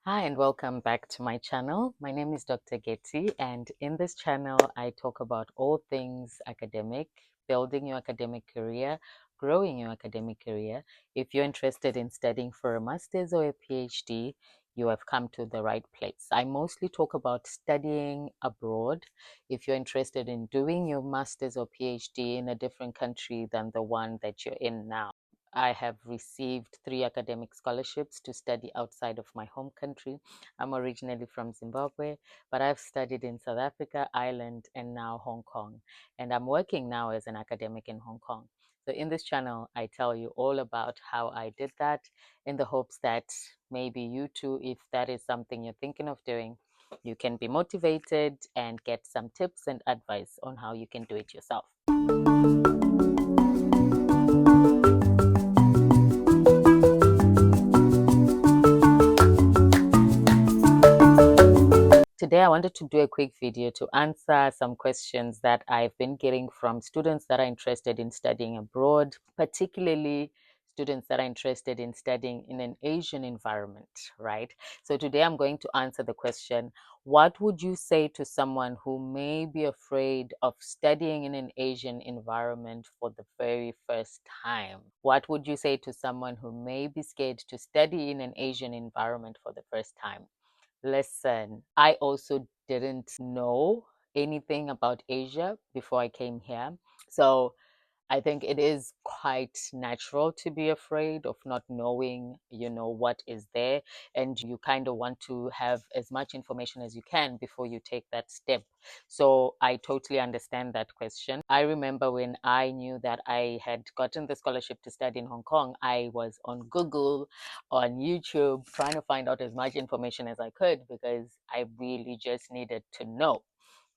Hi and welcome back to my channel. My name is Dr. Getty, and in this channel I talk about all things academic, building your academic career, growing your academic career. If you're interested in studying for a master's or a PhD, you have come to the right place. I mostly talk about studying abroad. If you're interested in doing your master's or PhD in a different country than the one that you're in now, I have received 3 academic scholarships to study outside of my home country. I'm originally from Zimbabwe, but I've studied in South Africa, Ireland, and now Hong Kong. And I'm working now as an academic in Hong Kong. So in this channel, I tell you all about how I did that in the hopes that maybe you too, if that is something you're thinking of doing, you can be motivated and get some tips and advice on how you can do it yourself. Today, I wanted to do a quick video to answer some questions that I've been getting from students that are interested in studying abroad, particularly students that are interested in studying in an Asian environment, right? So today I'm going to answer the question, what would you say to someone who may be afraid of studying in an Asian environment for the very first time? What would you say to someone who may be scared to study in an Asian environment for the first time? Listen, I also didn't know anything about Asia before I came here. So I think it is quite natural to be afraid of not knowing, what is there. And you kind of want to have as much information as you can before you take that step. So I totally understand that question. I remember when I knew that I had gotten the scholarship to study in Hong Kong, I was on Google, on YouTube, trying to find out as much information as I could because I really just needed to know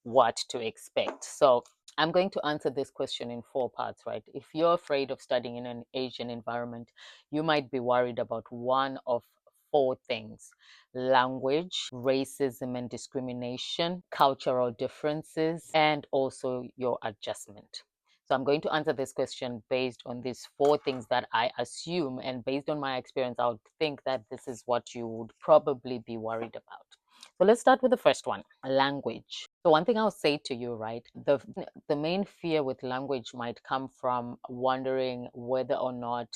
what to expect. So I'm going to answer this question in 4 parts, right? If you're afraid of studying in an Asian environment, you might be worried about one of 4 things: language, racism and discrimination, cultural differences, and also your adjustment. So I'm going to answer this question based on these 4 things that I assume, and based on my experience, I would think that this is what you would probably be worried about. So let's start with the first one, language. So one thing I'll say to you, right, the main fear with language might come from wondering whether or not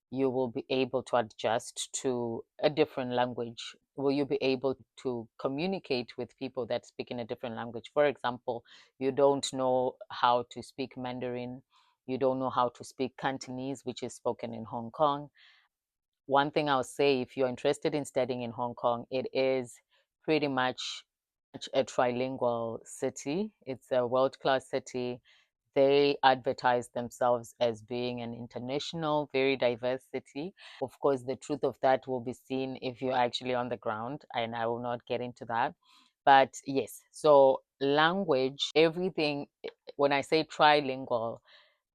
you will be able to adjust to a different language. Will you be able to communicate with people that speak in a different language? For example, you don't know how to speak Mandarin, you don't know how to speak Cantonese, which is spoken in Hong Kong. One thing I'll say, if you're interested in studying in Hong Kong, it is pretty much a trilingual city. It's a world-class city. They advertise themselves as being an international, very diverse city. Of course, the truth of that will be seen if you're actually on the ground, and I will not get into that. But yes, so language, everything, when I say trilingual,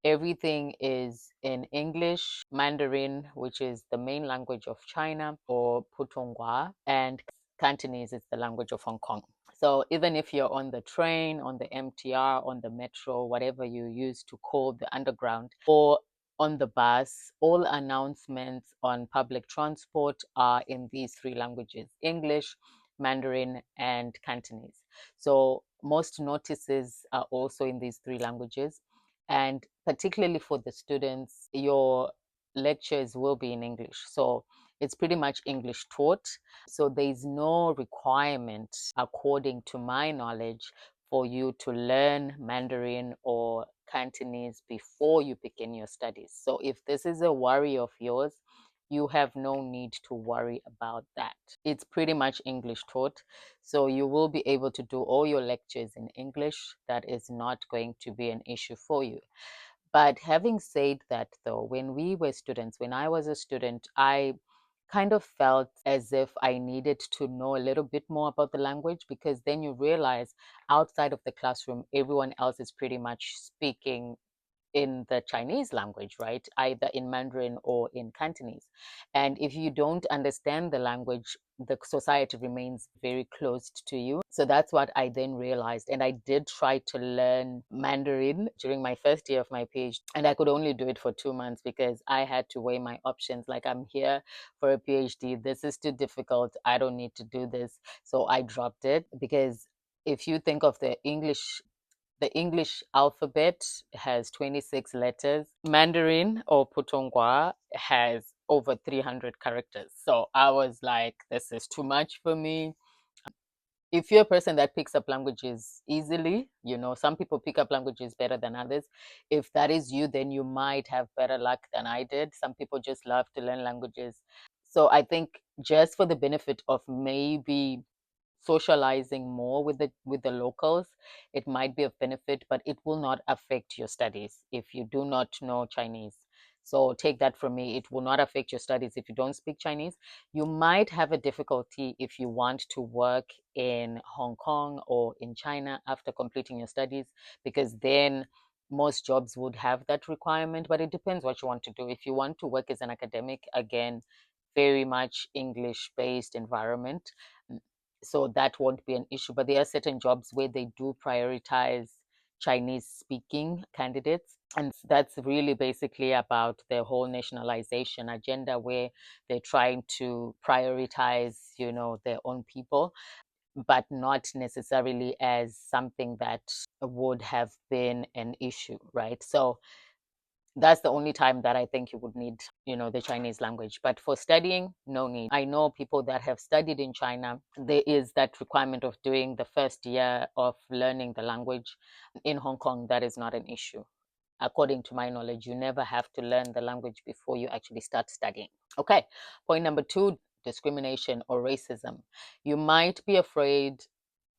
everything is in English, Mandarin, which is the main language of China, or Putonghua, and Cantonese is the language of Hong Kong. So even if you're on the train, on the MTR, on the metro, whatever you use to call the underground, or on the bus, all announcements on public transport are in these 3 languages: English, Mandarin, and Cantonese. So most notices are also in these 3 languages. And particularly for the students, your lectures will be in English. So it's pretty much English taught. So there's no requirement, according to my knowledge, for you to learn Mandarin or Cantonese before you begin your studies. So if this is a worry of yours, you have no need to worry about that. It's pretty much English taught. So you will be able to do all your lectures in English. That is not going to be an issue for you. But having said that, though, when we were students, when I was a student, I kind of felt as if I needed to know a little bit more about the language, because then you realize outside of the classroom, everyone else is pretty much speaking in the Chinese language, right? Either in Mandarin or in Cantonese. And if you don't understand the language, the society remains very closed to you. So that's what I then realized. And I did try to learn Mandarin during my first year of my PhD. And I could only do it for 2 months because I had to weigh my options. Like, I'm here for a PhD. This is too difficult. I don't need to do this. So I dropped it because if you think of the English alphabet has 26 letters. Mandarin or Putonghua has over 300 characters. So I was like, this is too much for me. If you're a person that picks up languages easily, some people pick up languages better than others. If that is you, then you might have better luck than I did. Some people just love to learn languages. So I think just for the benefit of maybe socializing more with the locals, it might be of benefit, but it will not affect your studies if you do not know Chinese. So take that from me, it will not affect your studies if you don't speak Chinese. You might have a difficulty if you want to work in Hong Kong or in China after completing your studies, because then most jobs would have that requirement, but it depends what you want to do. If you want to work as an academic, again, very much English based environment, so that won't be an issue. But there are certain jobs where they do prioritize Chinese speaking candidates. And that's really basically about the whole nationalization agenda, where they're trying to prioritize, their own people, but not necessarily as something that would have been an issue, right? So that's the only time that I think you would need, the Chinese language. But for studying, no need. I know people that have studied in China. There is that requirement of doing the first year of learning the language. In Hong Kong, that is not an issue. According to my knowledge, you never have to learn the language before you actually start studying. Okay, point number 2, discrimination or racism. You might be afraid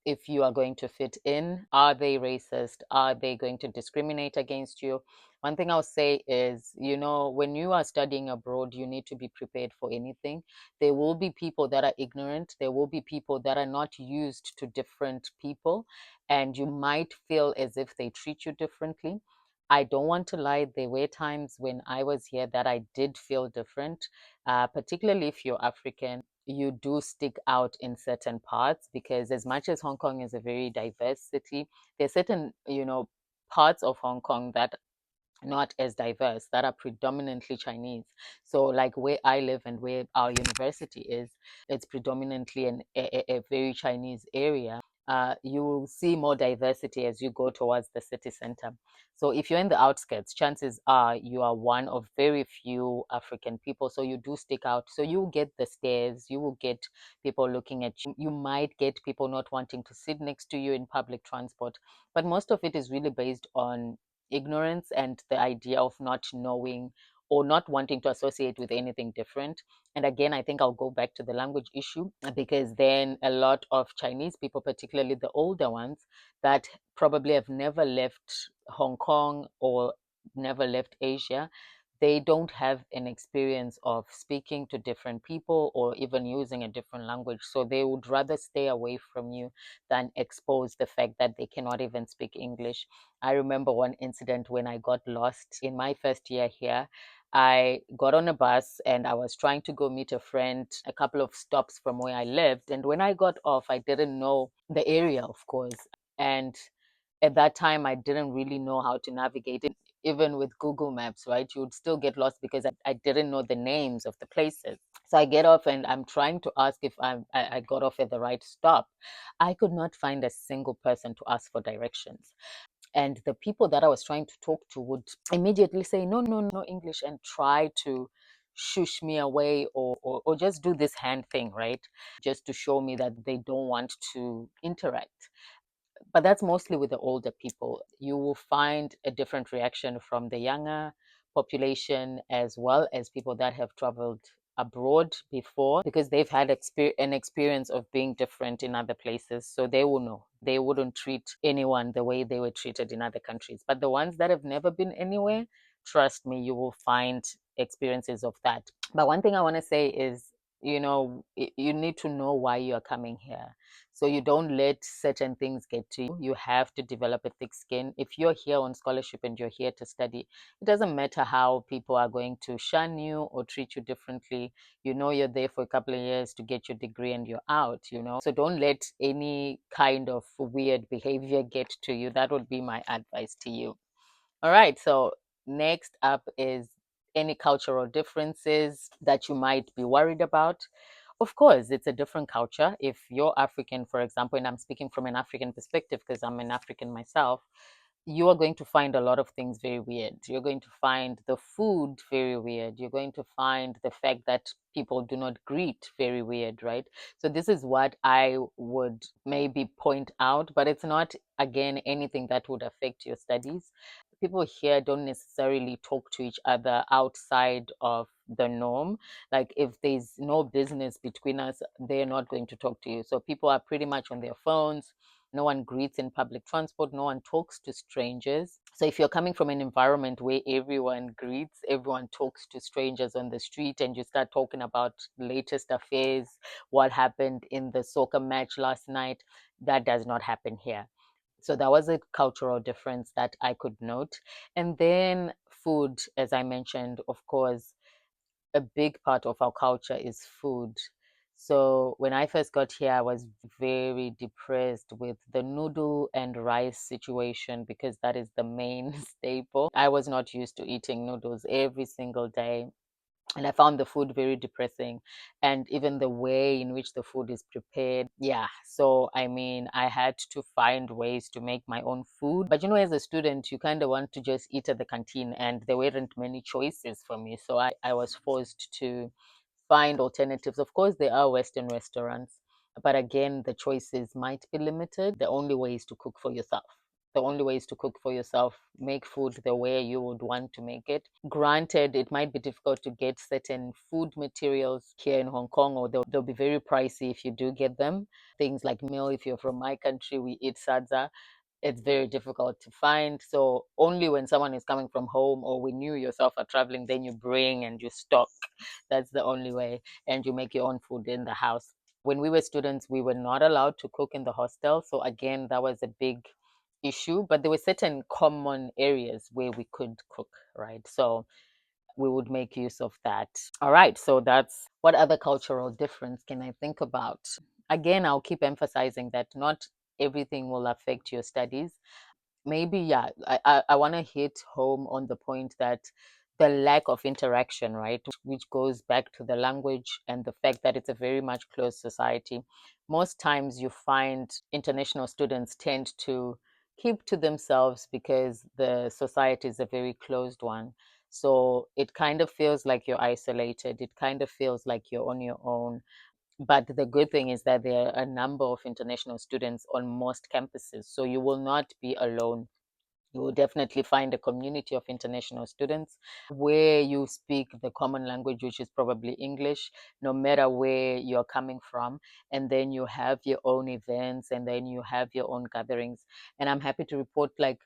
if you are going to fit in. Are they racist? Are they going to discriminate against you? One thing I'll say is, when you are studying abroad, you need to be prepared for anything. There will be people that are ignorant. There will be people that are not used to different people, and you might feel as if they treat you differently. I don't want to lie. There were times when I was here that I did feel different, particularly if you're African. You do stick out in certain parts, because as much as Hong Kong is a very diverse city, there are certain, parts of Hong Kong that not as diverse, that are predominantly Chinese. So, like where I live and where our university is, it's predominantly a very Chinese area. You will see more diversity as you go towards the city center. So, if you're in the outskirts, chances are you are one of very few African people. So, you do stick out. So, you will get the stares, you will get people looking at you. You might get people not wanting to sit next to you in public transport. But most of it is really based on ignorance and the idea of not knowing or not wanting to associate with anything different. And again, I think I'll go back to the language issue, because then a lot of Chinese people, particularly the older ones, that probably have never left Hong Kong or never left Asia, they don't have an experience of speaking to different people or even using a different language. So they would rather stay away from you than expose the fact that they cannot even speak English. I remember one incident when I got lost in my first year here. I got on a bus and I was trying to go meet a friend a couple of stops from where I lived. And when I got off, I didn't know the area, of course. And at that time, I didn't really know how to navigate it. Even with Google Maps, right? You would still get lost because I didn't know the names of the places. So I get off and I'm trying to ask if I got off at the right stop. I could not find a single person to ask for directions. And the people that I was trying to talk to would immediately say, no, no, no English, and try to shush me away, or just do this hand thing, right? Just to show me that they don't want to interact. But that's mostly with the older people. You will find a different reaction from the younger population, as well as people that have traveled abroad before, because they've had an experience of being different in other places. So they will know. They wouldn't treat anyone the way they were treated in other countries. But the ones that have never been anywhere, trust me, you will find experiences of that. But one thing I want to say is, you need to know why you're coming here. So you don't let certain things get to you. You have to develop a thick skin. If you're here on scholarship and you're here to study, it doesn't matter how people are going to shun you or treat you differently. You're there for a couple of years to get your degree and you're out. So don't let any kind of weird behavior get to you. That would be my advice to you. All right. So next up is any cultural differences that you might be worried about. Of course, it's a different culture. If you're African, for example, and I'm speaking from an African perspective because I'm an African myself, you are going to find a lot of things very weird. You're going to find the food very weird. You're going to find the fact that people do not greet very weird, right? So this is what I would maybe point out, but it's not, again, anything that would affect your studies. People here don't necessarily talk to each other outside of the norm. Like if there's no business between us, they're not going to talk to you. So people are pretty much on their phones. No one greets in public transport. No one talks to strangers. So if you're coming from an environment where everyone greets, everyone talks to strangers on the street, and you start talking about latest affairs, what happened in the soccer match last night, that does not happen here. So that was a cultural difference that I could note. And then food, as I mentioned, of course, a big part of our culture is food. So when I first got here, I was very depressed with the noodle and rice situation because that is the main staple. I was not used to eating noodles every single day. And I found the food very depressing, and even the way in which the food is prepared. Yeah. So, I mean, I had to find ways to make my own food. But as a student, you kind of want to just eat at the canteen, and there weren't many choices for me. So, I was forced to find alternatives. Of course, there are Western restaurants, but again, the choices might be limited. The only way is to cook for yourself. The only way is to cook for yourself, make food the way you would want to make it. Granted, it might be difficult to get certain food materials here in Hong Kong, or they'll be very pricey if you do get them. Things like meal, if you're from my country, we eat sadza. It's very difficult to find. So only when someone is coming from home or when you yourself are traveling, then you bring and you stock. That's the only way. And you make your own food in the house. When we were students, we were not allowed to cook in the hostel. So again, that was a big issue. But there were certain common areas where we could cook, right? So we would make use of that. All right. So that's what other cultural difference can I think about? Again, I'll keep emphasizing that not everything will affect your studies. Maybe, yeah, I want to hit home on the point that the lack of interaction, right, which goes back to the language and the fact that it's a very much closed society. Most times you find international students tend to keep to themselves because the society is a very closed one. So it kind of feels like you're isolated. It kind of feels like you're on your own. But the good thing is that there are a number of international students on most campuses. So you will not be alone. You will definitely find a community of international students where you speak the common language, which is probably English, no matter where you're coming from. And then you have your own events, and then you have your own gatherings. And I'm happy to report, like,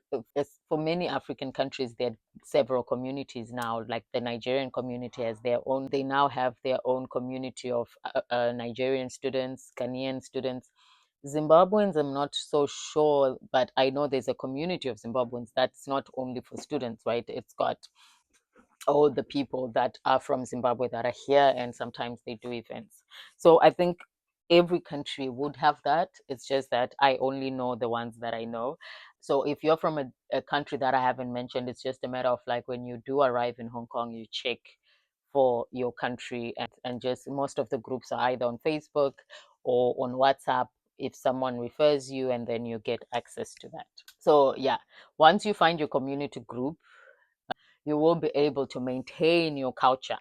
for many African countries, there are several communities now, like the Nigerian community has their own. They now have their own community of Nigerian students, Ghanaian students. Zimbabweans, I'm not so sure, but I know there's a community of Zimbabweans that's not only for students, right? It's got all the people that are from Zimbabwe that are here, and sometimes they do events. So I think every country would have that. It's just that I only know the ones that I know. So if you're from a country that I haven't mentioned, it's just a matter of like when you do arrive in Hong Kong, you check for your country, and just most of the groups are either on Facebook or on WhatsApp if someone refers you, and then you get access to that. So yeah, once you find your community group, you will be able to maintain your culture,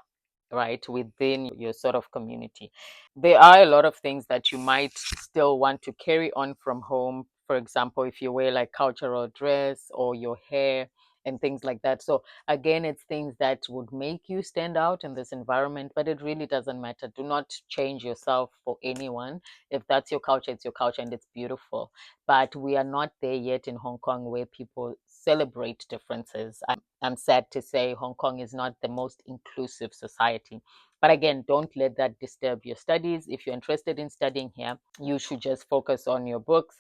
right, within your sort of community. There are a lot of things that you might still want to carry on from home. For example, if you wear like cultural dress or your hair and things like that. So again, it's things that would make you stand out in this environment, but it really doesn't matter. Do not change yourself for anyone. If that's your culture, it's your culture and it's beautiful. But we are not there yet in Hong Kong where people celebrate differences. I'm sad to say Hong Kong is not the most inclusive society. But again, don't let that disturb your studies. If you're interested in studying here, you should just focus on your books,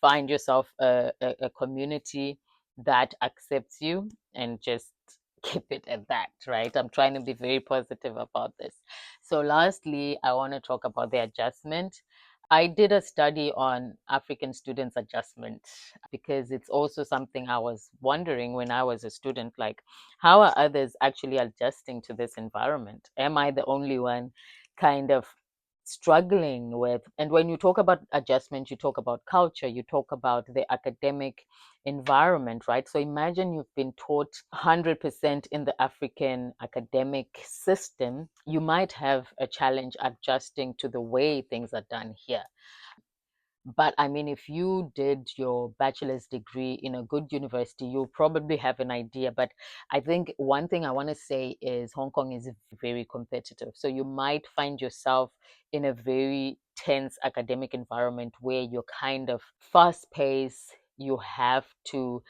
find yourself a community that accepts you, and just keep it at that, right? I'm trying to be very positive about this. So, lastly, I want to talk about the adjustment. I did a study on African students' adjustment because it's also something I was wondering when I was a student, like, how are others actually adjusting to this environment? Am I the only one kind of struggling with? And when you talk about adjustment, you talk about culture, you talk about the academic environment, right? So imagine you've been taught 100% in the African academic system. You might have a challenge adjusting to the way things are done here. But I mean, if you did your bachelor's degree in a good university, you'll probably have an idea. But I think one thing I want to say is Hong Kong is very competitive. So you might find yourself in a very tense academic environment where you're kind of fast paced. You have to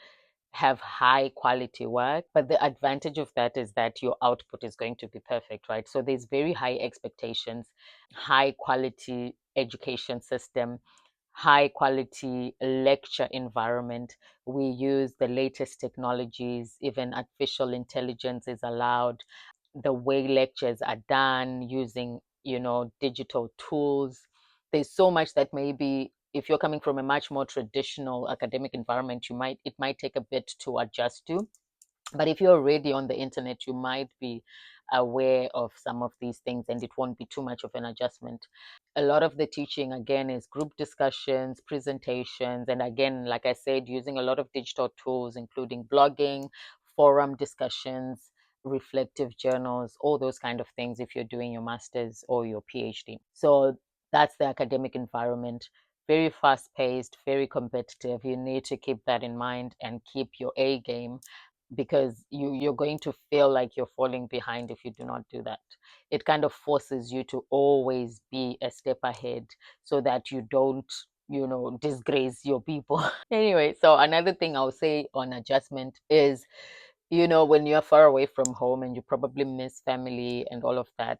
have high quality work, but the advantage of that is that your output is going to be perfect, right? So there's very high expectations, high quality education system, high quality lecture environment. We use the latest technologies, even artificial intelligence is allowed. The way lectures are done using, digital tools. There's so much that maybe if you're coming from a much more traditional academic environment, it might take a bit to adjust to. But if you're already on the internet, you might be aware of some of these things and it won't be too much of an adjustment. A lot of the teaching, again, is group discussions, presentations, and again, like I said, using a lot of digital tools, including blogging, forum discussions, reflective journals, all those kind of things if you're doing your master's or your PhD. So that's the academic environment. Very fast paced, very competitive. You need to keep that in mind and keep your A game, because you're going to feel like you're falling behind if you do not do that. It kind of forces you to always be a step ahead so that you don't, disgrace your people. Anyway, so another thing I'll say on adjustment is, when you're far away from home and you probably miss family and all of that,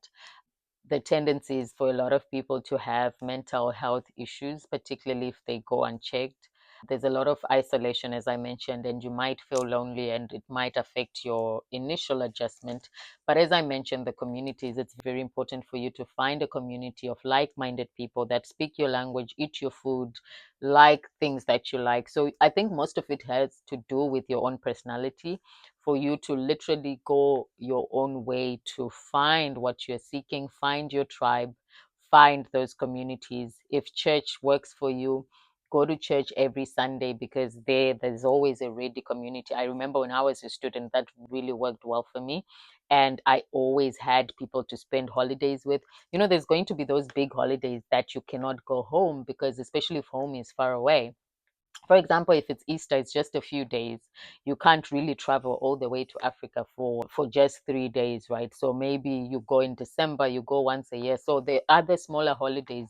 the tendency is for a lot of people to have mental health issues, particularly if they go unchecked. There's a lot of isolation, as I mentioned, and you might feel lonely and it might affect your initial adjustment. But as I mentioned, the communities, it's very important for you to find a community of like minded people that speak your language, eat your food, like things that you like. So I think most of it has to do with your own personality, for you to literally go your own way to find what you're seeking, find your tribe, find those communities. If church works for you, go to church every Sunday, because there's always a ready community. I remember when I was a student, that really worked well for me. And I always had people to spend holidays with. There's going to be those big holidays that you cannot go home, because especially if home is far away. For example, if it's Easter, it's just a few days. You can't really travel all the way to Africa for just 3 days, right? So maybe you go in December, you go once a year. So the other smaller holidays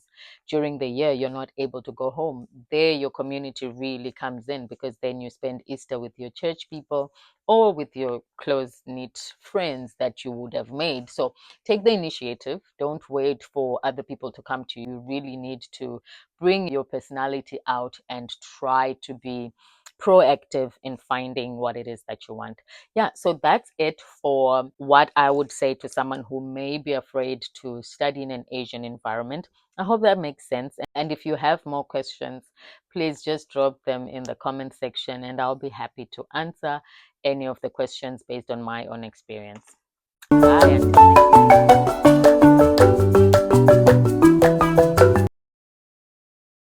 during the year, you're not able to go home. There, your community really comes in, because then you spend Easter with your church people or with your close knit friends that you would have made. So take the initiative. Don't wait for other people to come to you. You really need to bring your personality out and try to be proactive in finding what it is that you want. Yeah, so that's it for what I would say to someone who may be afraid to study in an Asian environment. I hope that makes sense. And if you have more questions, please just drop them in the comment section and I'll be happy to answer any of the questions based on my own experience. Bye. Until next time.